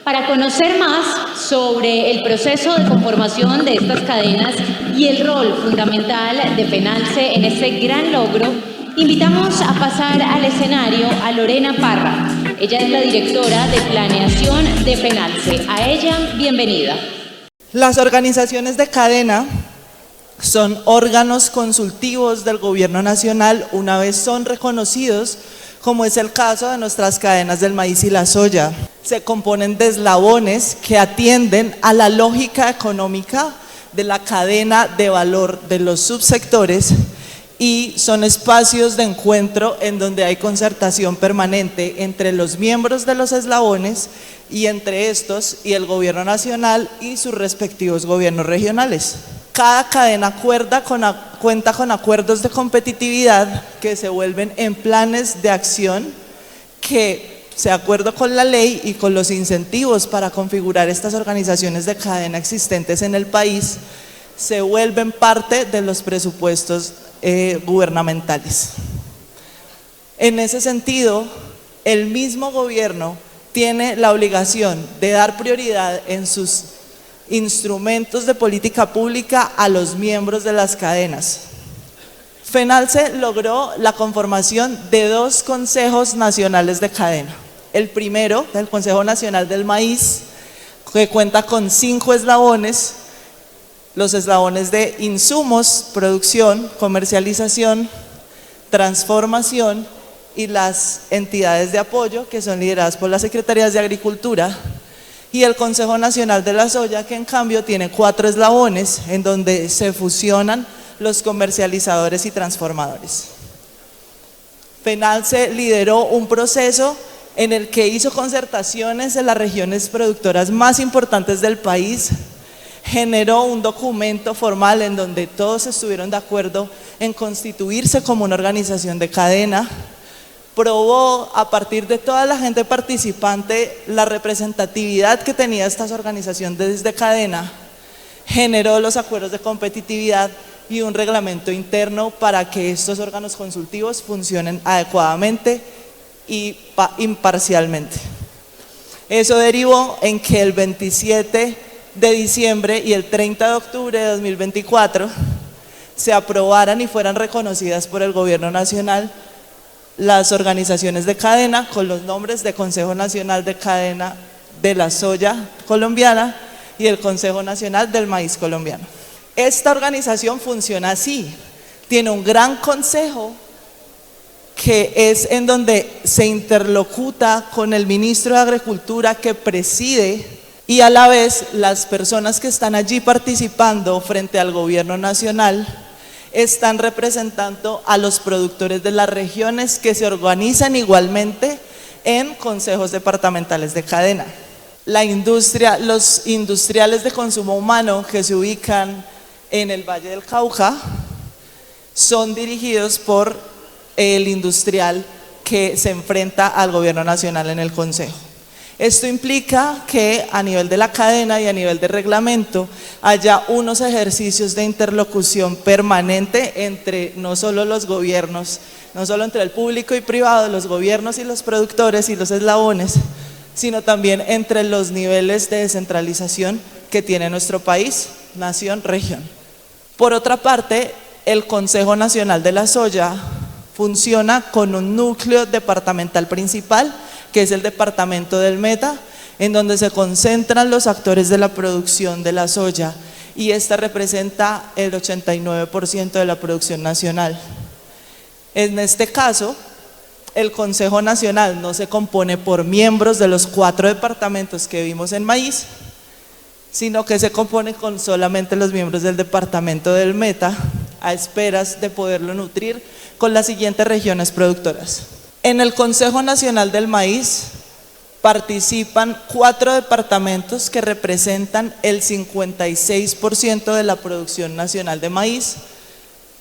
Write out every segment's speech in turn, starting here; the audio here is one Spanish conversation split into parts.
Para conocer más sobre el proceso de conformación de estas cadenas y el rol fundamental de FENALCE en este gran logro, invitamos a pasar al escenario a Lorena Parra. Ella es la directora de planeación de FENALCE. A ella, bienvenida. Las organizaciones de cadena son órganos consultivos del Gobierno Nacional una vez son reconocidos, como es el caso de nuestras cadenas del maíz y la soya. Se componen de eslabones que atienden a la lógica económica de la cadena de valor de los subsectores y son espacios de encuentro en donde hay concertación permanente entre los miembros de los eslabones y entre estos y el Gobierno Nacional y sus respectivos gobiernos regionales. Cada cadena cuenta con acuerdos de competitividad que se vuelven en planes de acción que, de acuerdo con la ley y con los incentivos para configurar estas organizaciones de cadena existentes en el país, se vuelven parte de los presupuestos gubernamentales. En ese sentido, el mismo gobierno tiene la obligación de dar prioridad en sus instrumentos de política pública a los miembros de las cadenas. FENALCE logró la conformación de 2 consejos nacionales de cadena. El primero, el Consejo Nacional del Maíz, que cuenta con 5 eslabones, los eslabones de insumos, producción, comercialización, transformación y las entidades de apoyo que son lideradas por las Secretarías de Agricultura, y el Consejo Nacional de la Soya, que en cambio tiene 4 eslabones en donde se fusionan los comercializadores y transformadores. FENALCE lideró un proceso en el que hizo concertaciones en las regiones productoras más importantes del país, generó un documento formal en donde todos estuvieron de acuerdo en constituirse como una organización de cadena, probó a partir de toda la gente participante la representatividad que tenía estas organizaciones de cadena, generó los acuerdos de competitividad y un reglamento interno para que estos órganos consultivos funcionen adecuadamente y imparcialmente. Eso derivó en que el 27 de diciembre y el 30 de octubre de 2024 se aprobaran y fueran reconocidas por el Gobierno Nacional las organizaciones de cadena con los nombres de Consejo Nacional de Cadena de la Soya Colombiana y el Consejo Nacional del Maíz Colombiano. Esta organización funciona así, tiene un gran consejo que es en donde se interlocuta con el ministro de Agricultura que preside y a la vez las personas que están allí participando frente al Gobierno Nacional están representando a los productores de las regiones que se organizan igualmente en consejos departamentales de cadena. La industria, los industriales de consumo humano que se ubican en el Valle del Cauca son dirigidos por el industrial que se enfrenta al Gobierno Nacional en el Consejo. Esto implica que a nivel de la cadena y a nivel de reglamento haya unos ejercicios de interlocución permanente entre no solo los gobiernos, no solo entre el público y privado, los gobiernos y los productores y los eslabones, sino también entre los niveles de descentralización que tiene nuestro país, nación, región. Por otra parte, el Consejo Nacional de la Soya funciona con un núcleo departamental principal, que es el departamento del Meta, en donde se concentran los actores de la producción de la soya y esta representa el 89% de la producción nacional. En este caso, el Consejo Nacional no se compone por miembros de los 4 departamentos que vimos en maíz, sino que se compone con solamente los miembros del departamento del Meta, a esperas de poderlo nutrir con las siguientes regiones productoras. En el Consejo Nacional del Maíz participan 4 departamentos que representan el 56% de la producción nacional de maíz,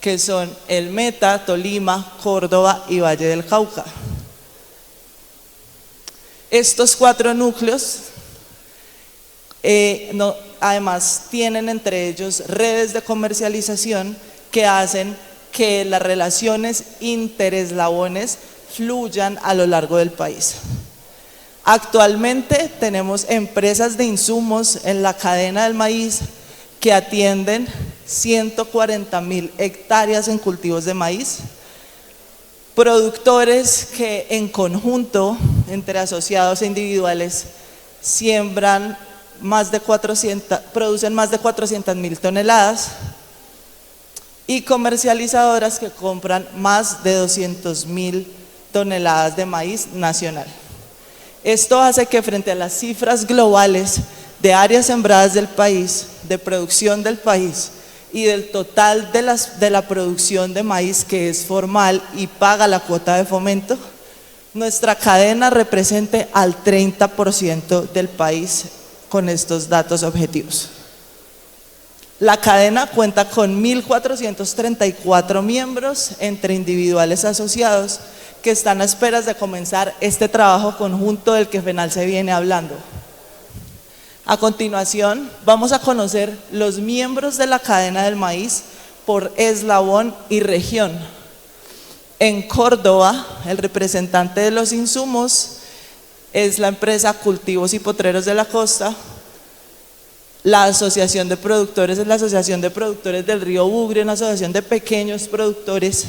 que son el Meta, Tolima, Córdoba y Valle del Cauca. Estos 4 núcleos además tienen entre ellos redes de comercialización que hacen que las relaciones intereslabones fluyan a lo largo del país. Actualmente tenemos empresas de insumos en la cadena del maíz que atienden 140.000 hectáreas en cultivos de maíz, productores que en conjunto, entre asociados e individuales, producen más de 400.000 toneladas, y comercializadoras que compran más de 200.000 toneladas de maíz nacional. Esto hace que frente a las cifras globales de áreas sembradas del país, de producción del país y del total de la producción de maíz que es formal y paga la cuota de fomento, nuestra cadena represente al 30% del país con estos datos objetivos. La cadena cuenta con 1.434 miembros entre individuales asociados que están a esperas de comenzar este trabajo conjunto del que FENALCE viene hablando. A continuación, vamos a conocer los miembros de la cadena del maíz por eslabón y región. En Córdoba, el representante de los insumos es la empresa Cultivos y Potreros de la Costa. La asociación de productores es la Asociación de Productores del Río Bugre, una asociación de pequeños productores.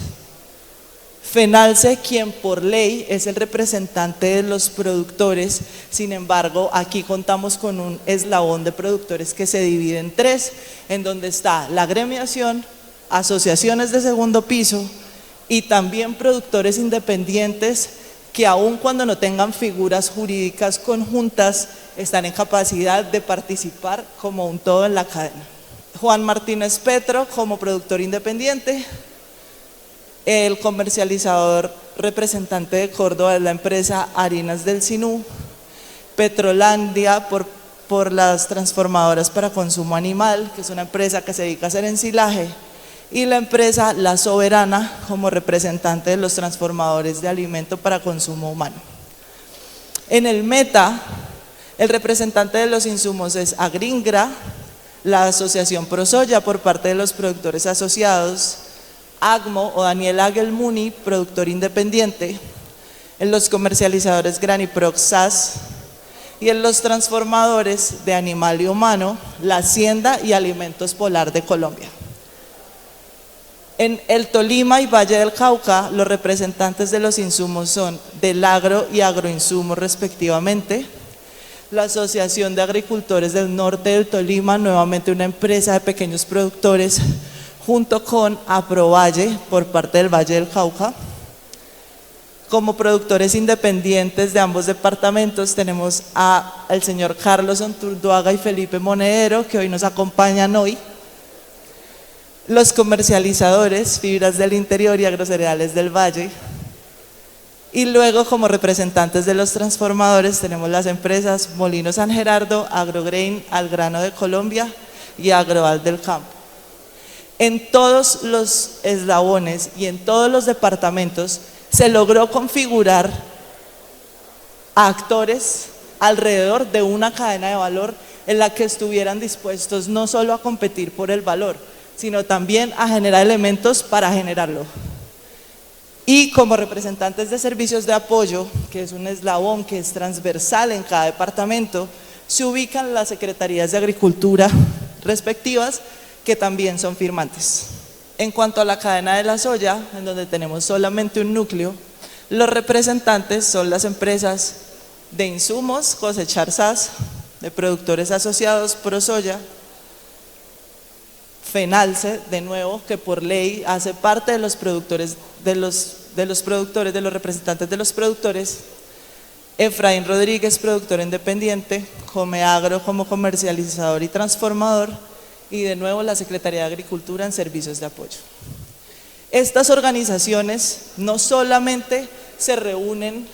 FENALCE, quien por ley es el representante de los productores, sin embargo, aquí contamos con un eslabón de productores que se divide en tres, en donde está la gremiación, asociaciones de segundo piso y también productores independientes que aun cuando no tengan figuras jurídicas conjuntas, están en capacidad de participar como un todo en la cadena. Juan Martínez Petro como productor independiente. El comercializador representante de Córdoba es la empresa Harinas del Sinú. Petrolandia por las transformadoras para consumo animal, que es una empresa que se dedica a hacer ensilaje, y la empresa La Soberana como representante de los transformadores de alimento para consumo humano. En el Meta, el representante de los insumos es Agringra, la asociación ProSoya por parte de los productores asociados, AGMO o Daniel Agelmuni, productor independiente, en los comercializadores Graniprox SAS, y en los transformadores de animal y humano, la Hacienda y Alimentos Polar de Colombia. En el Tolima y Valle del Cauca, los representantes de los insumos son Del Agro y Agroinsumos respectivamente. La Asociación de Agricultores del Norte del Tolima, nuevamente una empresa de pequeños productores, junto con Aprovalle por parte del Valle del Cauca. Como productores independientes de ambos departamentos tenemos al señor Carlos Onturduaga y Felipe Monedero, que hoy nos acompañan hoy. Los comercializadores, Fibras del Interior y Agrocereales del Valle. Y luego, como representantes de los transformadores, tenemos las empresas Molino San Gerardo, Agrograin, Algrano de Colombia y Agroal del Campo. En todos los eslabones y en todos los departamentos se logró configurar a actores alrededor de una cadena de valor en la que estuvieran dispuestos no solo a competir por el valor, sino también a generar elementos para generarlo. Y como representantes de servicios de apoyo, que es un eslabón que es transversal en cada departamento, se ubican las secretarías de Agricultura respectivas, que también son firmantes. En cuanto a la cadena de la soya, en donde tenemos solamente un núcleo, los representantes son las empresas de insumos, Cosechar SAS, de productores asociados, ProSoya, FENALCE, de nuevo, que por ley hace parte de los productores, de los representantes de los productores, Efraín Rodríguez, productor independiente, Comeagro como comercializador y transformador, y de nuevo la Secretaría de Agricultura en servicios de apoyo. Estas organizaciones no solamente se reúnen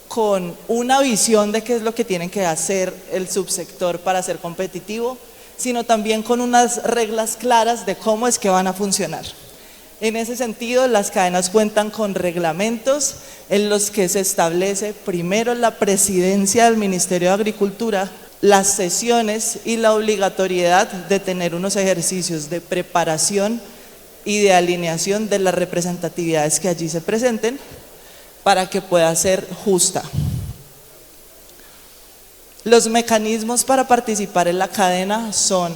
con una visión de qué es lo que tienen que hacer el subsector para ser competitivo, sino también con unas reglas claras de cómo es que van a funcionar. En ese sentido, las cadenas cuentan con reglamentos en los que se establece primero la presidencia del Ministerio de Agricultura, las sesiones y la obligatoriedad de tener unos ejercicios de preparación y de alineación de las representatividades que allí se presenten para que pueda ser justa. Los mecanismos para participar en la cadena son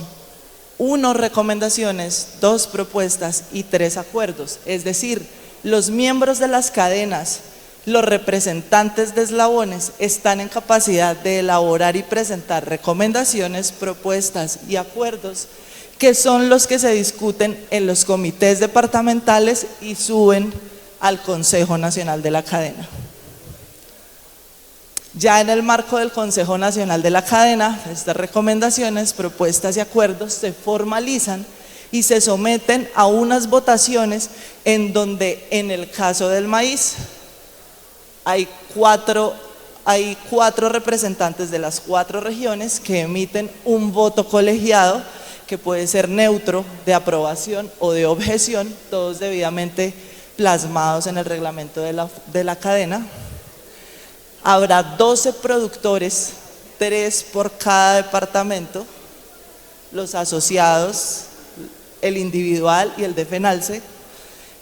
1, recomendaciones, 2, propuestas y 3, acuerdos. Es decir, los miembros de las cadenas, los representantes de eslabones están en capacidad de elaborar y presentar recomendaciones, propuestas y acuerdos que son los que se discuten en los comités departamentales y suben al Consejo Nacional de la Cadena. Ya en el marco del Consejo Nacional de la Cadena, estas recomendaciones, propuestas y acuerdos se formalizan y se someten a unas votaciones en donde, en el caso del maíz, hay cuatro representantes de las 4 regiones que emiten un voto colegiado que puede ser neutro, de aprobación o de objeción, todos debidamente plasmados en el reglamento de la cadena. Habrá 12 productores, 3 por cada departamento, los asociados, el individual y el de FENALCE,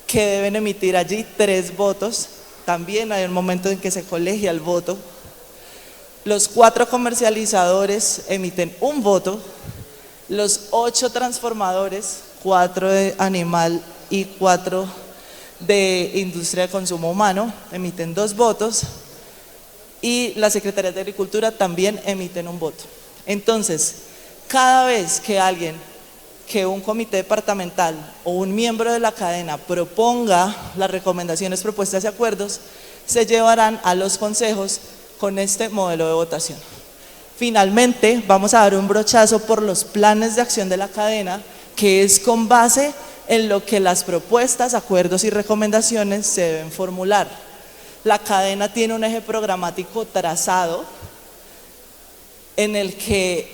que deben emitir allí 3 votos. También hay un momento en que se colegia el voto. Los 4 comercializadores emiten un voto. Los 8 transformadores, 4 de animal y 4 de industria de consumo humano, emiten 2 votos. Y la Secretaría de Agricultura también emiten un voto. Entonces, cada vez que un comité departamental o un miembro de la cadena proponga las recomendaciones, propuestas y acuerdos, se llevarán a los consejos con este modelo de votación. Finalmente, vamos a dar un brochazo por los planes de acción de la cadena, que es con base en lo que las propuestas, acuerdos y recomendaciones se deben formular. La cadena tiene un eje programático trazado en el que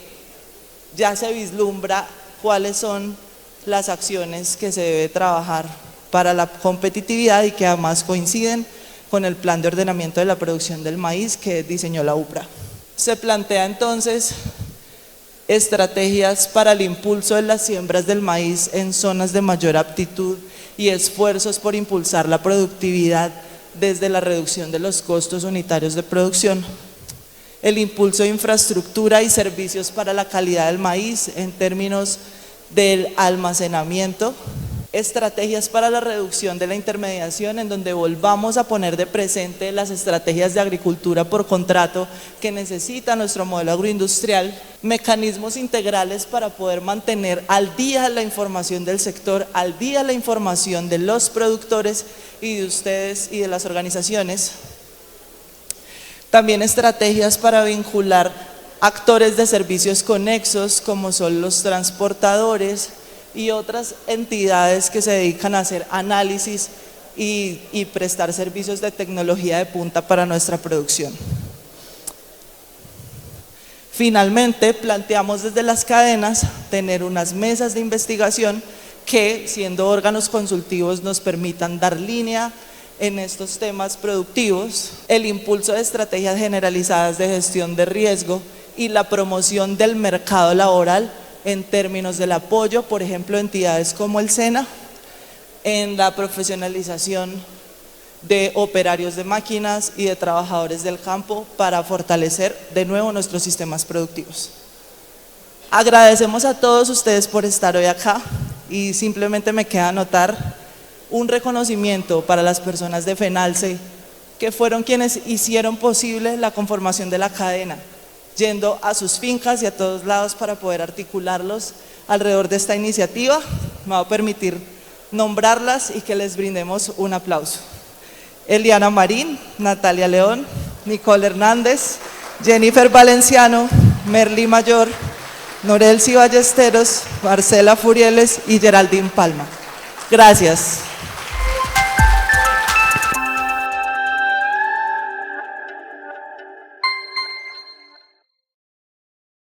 ya se vislumbra cuáles son las acciones que se debe trabajar para la competitividad y que además coinciden con el plan de ordenamiento de la producción del maíz que diseñó la UPRA. Se plantea entonces estrategias para el impulso de las siembras del maíz en zonas de mayor aptitud y esfuerzos por impulsar la productividad desde la reducción de los costos unitarios de producción, el impulso de infraestructura y servicios para la calidad del maíz en términos del almacenamiento, estrategias para la reducción de la intermediación, en donde volvamos a poner de presente las estrategias de agricultura por contrato que necesita nuestro modelo agroindustrial, mecanismos integrales para poder mantener al día la información del sector, al día la información de los productores y de ustedes y de las organizaciones. También estrategias para vincular actores de servicios conexos como son los transportadores y otras entidades que se dedican a hacer análisis y prestar servicios de tecnología de punta para nuestra producción. Finalmente, planteamos desde las cadenas tener unas mesas de investigación que, siendo órganos consultivos, nos permitan dar línea en estos temas productivos, el impulso de estrategias generalizadas de gestión de riesgo y la promoción del mercado laboral en términos del apoyo, por ejemplo, entidades como el SENA, en la profesionalización de operarios de máquinas y de trabajadores del campo para fortalecer de nuevo nuestros sistemas productivos. Agradecemos a todos ustedes por estar hoy acá y simplemente me queda anotar un reconocimiento para las personas de FENALCE que fueron quienes hicieron posible la conformación de la cadena, yendo a sus fincas y a todos lados para poder articularlos alrededor de esta iniciativa. Me va a permitir nombrarlas y que les brindemos un aplauso. Eliana Marín, Natalia León, Nicole Hernández, Jennifer Valenciano, Merly Mayor, Norelsi Ballesteros, Marcela Furieles y Geraldine Palma. Gracias.